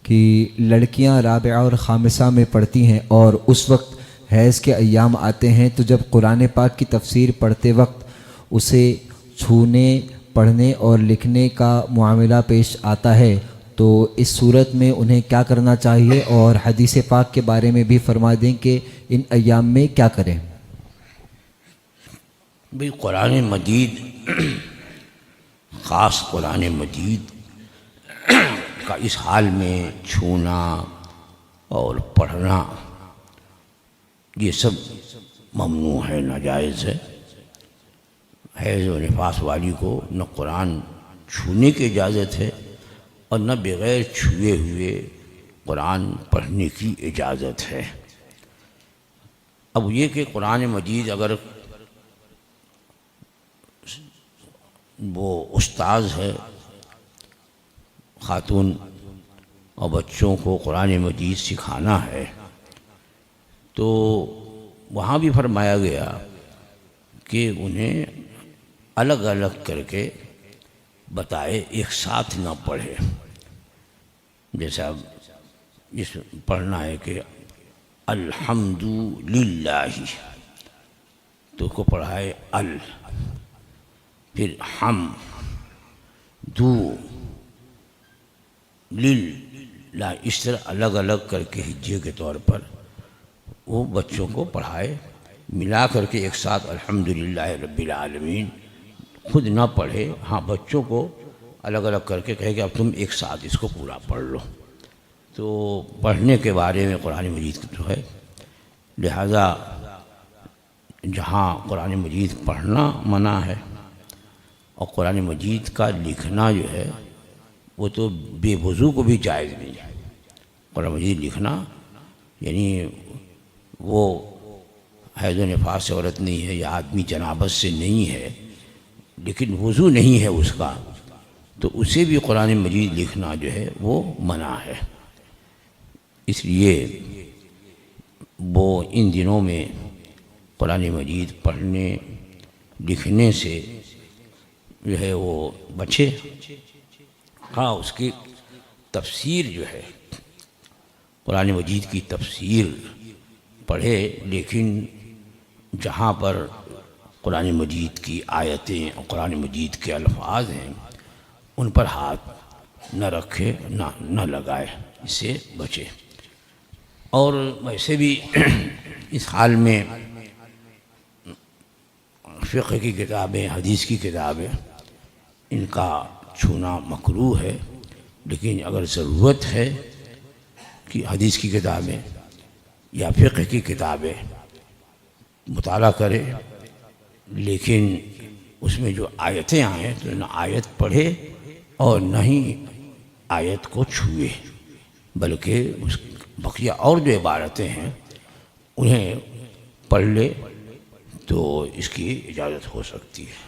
کہ لڑکیاں رابعہ اور خامسہ میں پڑھتی ہیں اور اس وقت حیض کے ایام آتے ہیں، تو جب قرآن پاک کی تفسیر پڑھتے وقت اسے چھونے، پڑھنے اور لکھنے کا معاملہ پیش آتا ہے، تو اس صورت میں انہیں کیا کرنا چاہیے؟ اور حدیث پاک کے بارے میں بھی فرما دیں کہ ان ایام میں کیا کریں۔ بھئی قرآن مجید، خاص قرآن مجید کا اس حال میں چھونا اور پڑھنا یہ سب ممنوع ہے، ناجائز ہے۔ حیض و نفاس والی کو نہ قرآن چھونے کی اجازت ہے اور نہ بغیر چھوئے ہوئے قرآن پڑھنے کی اجازت ہے۔ اب یہ کہ قرآن مجید اگر وہ استاذ ہے، خاتون اور بچوں کو قرآن مجید سکھانا ہے، تو وہاں بھی فرمایا گیا کہ انہیں الگ الگ کر کے بتائے، ایک ساتھ نہ پڑھے۔ جیسا اس پڑھنا ہے کہ الحمدللہ، تو اس کو پڑھائے پھر ہم دو للہ، اس طرح الگ الگ کر کے ہجے کے طور پر وہ بچوں کو پڑھائے، ملا کر کے ایک ساتھ الحمدللہ رب العالمین خود نہ پڑھے، ہاں بچوں کو الگ الگ کر کے کہے کہ اب تم ایک ساتھ اس کو پورا پڑھ لو۔ تو پڑھنے کے بارے میں قرآن مجید جو ہے، لہذا جہاں قرآن مجید پڑھنا منع ہے اور قرآن مجید کا لکھنا جو ہے وہ تو بے وضو کو بھی جائز نہیں ہے۔ قرآن مجید لکھنا یعنی وہ حیض و نفاس سے عورت نہیں ہے یا آدمی جنابت سے نہیں ہے لیکن وضو نہیں ہے اس کا، تو اسے بھی قرآن مجید لکھنا جو ہے وہ منع ہے۔ اس لیے وہ ان دنوں میں قرآن مجید پڑھنے لکھنے سے جو ہے وہ بچے۔ ہاں اس کی تفسیر جو ہے، قرآن مجید کی تفسیر پڑھے، لیکن جہاں پر قرآن مجید کی آیتیں اور قرآن مجید کے الفاظ ہیں ان پر ہاتھ نہ رکھے، نہ لگائے، اس سے بچے۔ اور ویسے بھی اس حال میں فقہ کی کتابیں، حدیث کی کتابیں، ان کا چھونا مکروہ ہے، لیکن اگر ضرورت ہے کہ حدیث کی کتابیں یا فقہ کی کتابیں مطالعہ کرے، لیکن اس میں جو آیتیں آئیں تو نہ آیت پڑھے اور نہ ہی آیت کو چھوئے، بلکہ اس بقیہ اور جو عبارتیں ہیں انہیں پڑھ لے تو اس کی اجازت ہو سکتی ہے۔